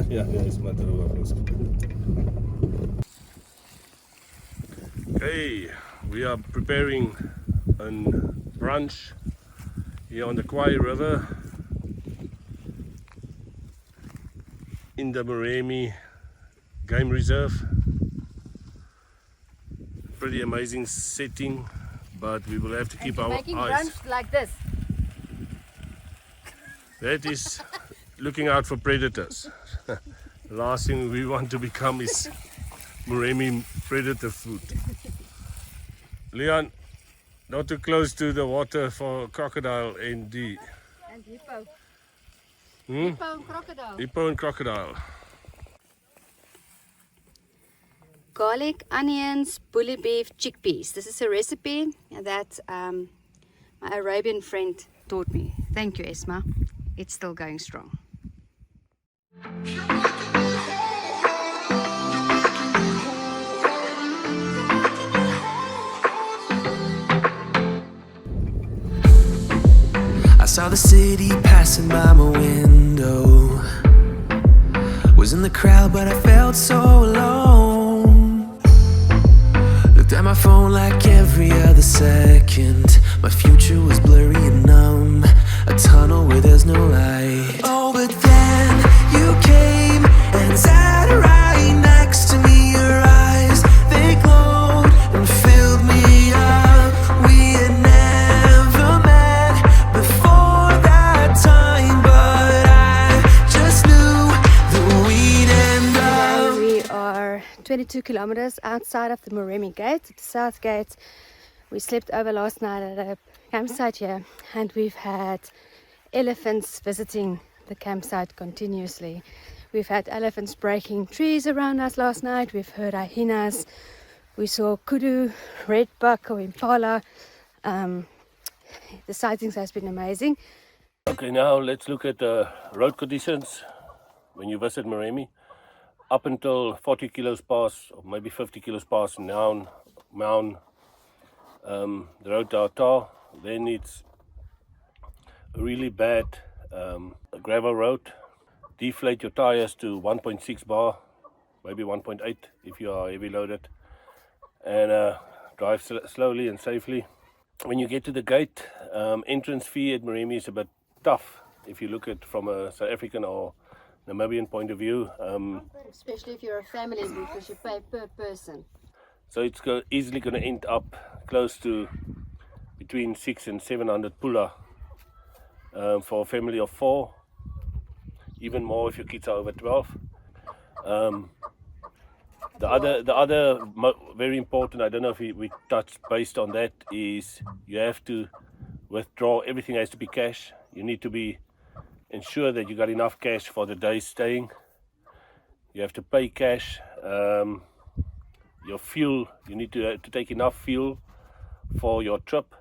Ja, is maar droog. Okay, we are preparing a brunch here on the Khwai River in the Moremi Game Reserve. Pretty amazing setting, but we will have to keep our making eyes. brunch like this. That is looking out for predators. The last thing we want to become is Moremi predator food. Leon, not too close to the water for crocodile and the And hippo. Hmm? Hippo and crocodile. hippo and crocodile. Garlic, onions, bully beef, chickpeas. This is a recipe that my Arabian friend taught me. Thank you, Esma. It's still going strong. I saw the city passing by my window. Was in the crowd, but I felt so alone. Looked at my phone like every other second. My future was blurry and numb, a tunnel where there's no light. Oh, but then you came and sat right next to me. Your eyes, they glowed and filled me up. We had never met before that time, but I just knew that we'd end up. We are 22 kilometers outside of the Moremi Gate, the South Gate. We slept over last night at a campsite here, and we've had elephants visiting the campsite continuously. We've had elephants breaking trees around us last night. We've heard hyenas. We saw kudu, red buck or impala. The sightings has been amazing. Okay, now let's look at the road conditions when you visit Moremi. Up until 40 kilos past, or maybe 50 kilos past Maun, the road to tar. Then it's a really bad gravel road. Deflate your tires to 1.6 bar, maybe 1.8 if you are heavy loaded, and drive slowly and safely. When you get to the gate, entrance fee at Moremi is a bit tough if you look at it from a South African or Namibian point of view. Especially if you're a family, because you pay per person. So it's easily going to end up close to between 600 and 700 pula for a family of 4, even more if your kids are over 12. The other very important, I don't know if we touched based on that, is you have to withdraw. Everything has to be cash. You need to be ensure that you got enough cash for the day staying. You have to pay cash. Your fuel, you need to take enough fuel for your trip.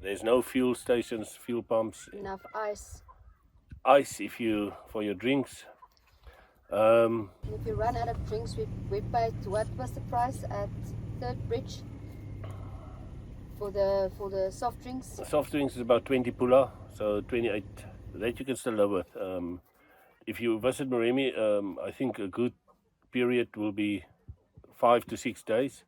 There's no fuel stations, fuel pumps. Enough ice. Ice for your drinks. If you run out of drinks, we paid, what was the price at Third Bridge for the soft drinks? Soft drinks is about 20 pula, so 28. That you can still live with. If you visit Moremi, I think a good period will be 5 to 6 days.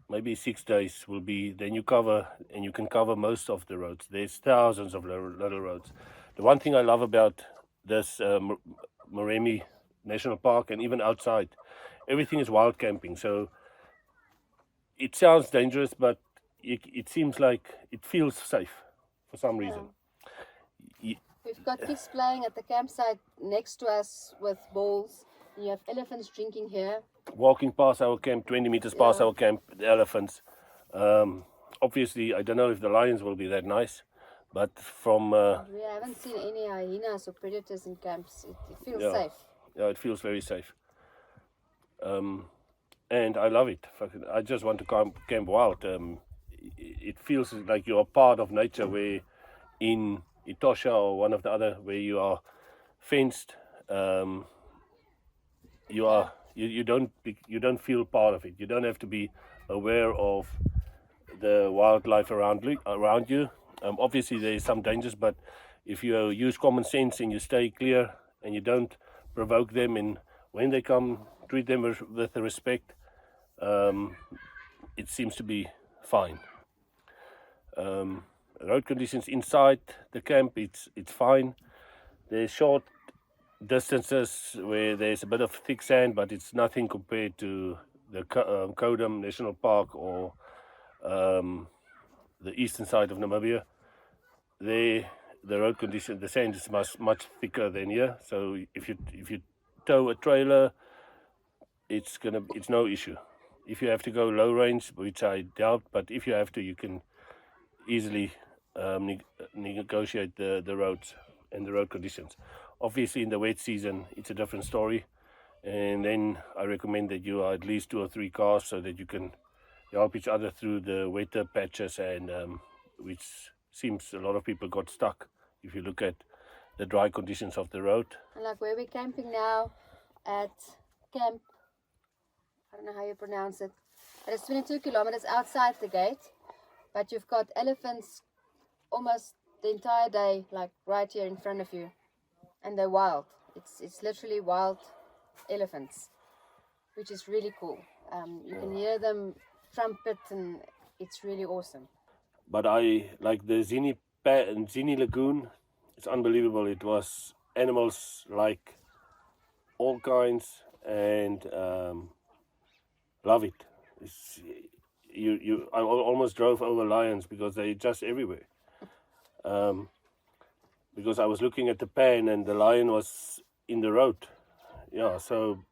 Maybe 6 days will be, then you cover, and you can cover most of the roads. There's thousands of little roads. The one thing I love about this Moremi National Park, and even outside, everything is wild camping. So it sounds dangerous, but it seems like it feels safe for some reason. We've got kids playing at the campsite next to us with balls. You have elephants drinking here. Walking past our camp, 20 meters past our camp, the elephants. Obviously, I don't know if the lions will be that nice, but from... we haven't seen any hyenas or predators in camps. It feels safe. Yeah, it feels very safe. And I love it. I just want to camp wild. It feels like you're a part of nature, where in Etosha or one of the other, where you are fenced, you don't feel part of it. You don't have to be aware of the wildlife around you. Obviously there is some dangers, but if you use common sense and you stay clear and you don't provoke them, and when they come, treat them with respect, it seems to be fine. Road conditions inside the camp, it's fine. There's short distances where there's a bit of thick sand, but it's nothing compared to the Botswana National Park or the eastern side of Namibia. There, the road condition, the sand is much thicker than here. So if you tow a trailer, it's no issue. If you have to go low range, which I doubt, but if you have to, you can easily negotiate the roads and the road conditions. Obviously, in the wet season, it's a different story, and then I recommend that you are at least 2 or 3 cars so that you can help each other through the wetter patches, and which seems a lot of people got stuck if you look at the dry conditions of the road. And like where we're camping now at camp, I don't know how you pronounce it, but it's 22 kilometers outside the gate, but you've got elephants almost the entire day, like right here in front of you, and they're wild. It's literally wild elephants, which is really cool. You can hear them trumpet, and it's really awesome. But I like the Zini Lagoon. It's unbelievable. It was animals like all kinds, and love it. I almost drove over lions because they're just everywhere. Because I was looking at the pan and the lion was in the road. Yeah, so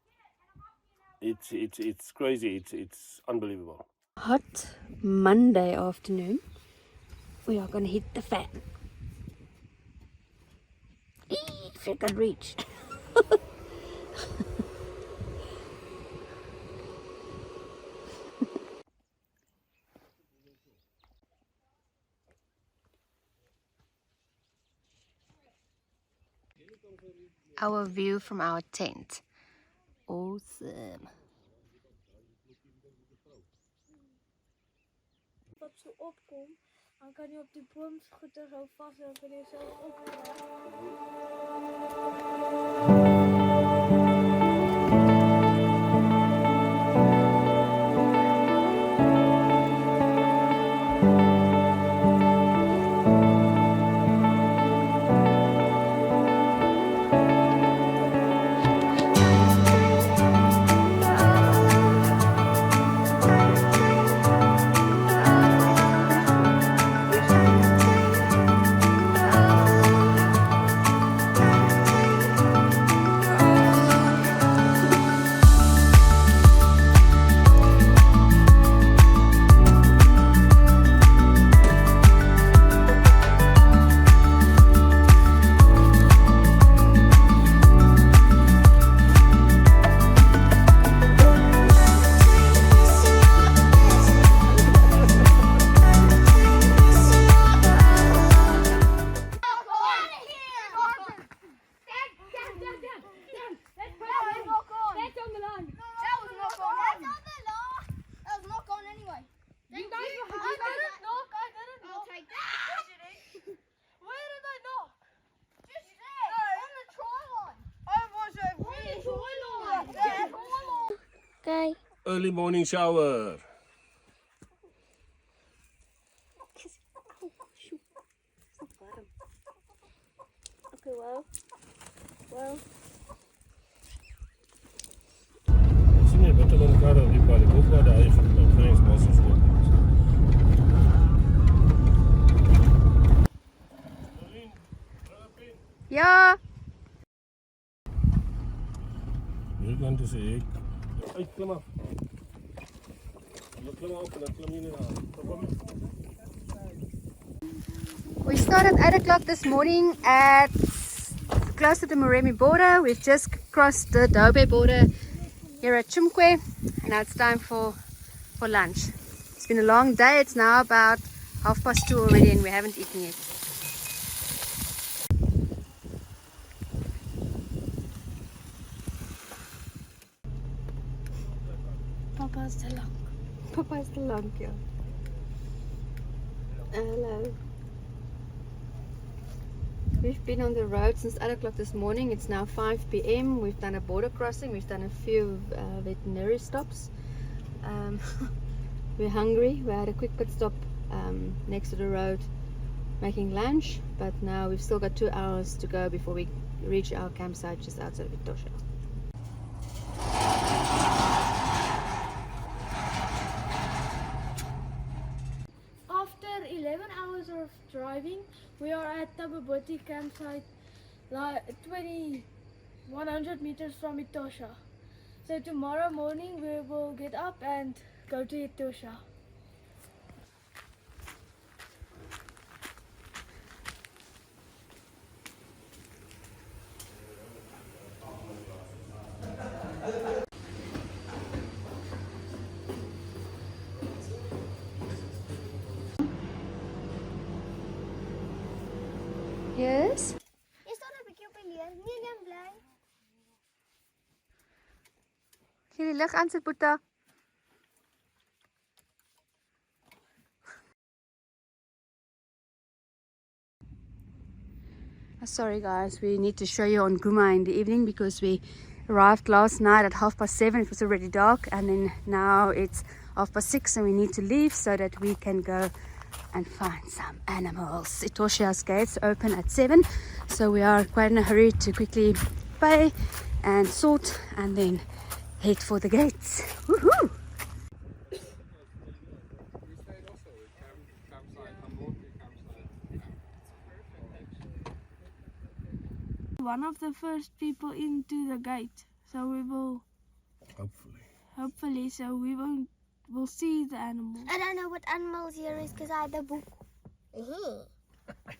it's crazy. It's unbelievable. Hot Monday afternoon. We are going to hit the fan. If you can reach. Our view from our tent. Awesome. Dat ze opkomt, dan kan je op die boomschutter zo vast en kun je zo Okay. Early morning shower. Okay, well. Sien jy wat hulle daar op die pad, hoe waar daai vervangingspos is. Ja. Hier kan jy sê ek klim af. Jy klim af en dan klim jy na. We started at 8 o'clock this morning at close to the Moremi border. We've just crossed the Dobe border here at Tsumkwe, and now it's time for lunch. It's been a long day. It's now about 2:30 already and we haven't eaten yet. Papa's te lang. Papa's te lang, ja. Hello. We've been on the road since 8 o'clock this morning. It's now 5 p.m. We've done a border crossing. We've done a few veterinary stops. We're hungry. We had a quick pit stop next to the road making lunch, but now we've still got 2 hours to go before we reach our campsite just outside of Etosha. After 11 hours of driving, we are at Dobe Border campsite, 100 meters from Etosha. So tomorrow morning we will get up and go to Etosha. Yes? Jy staan 'n bietjie op die leer. Nee, bly. Gee die lig aan, Boeta. Sorry guys, we need to show you on Guma in the evening because we arrived last night at 7:30. It was already dark, and then now it's 6:30 and we need to leave so that we can go and find some animals. Etosha's gates open at 7, so we are quite in a hurry to quickly pay and sort and then head for the gates. Woohoo! One of the first people into the gate, so we will hopefully so we'll see the animals. I don't know what animals here is because I had the book.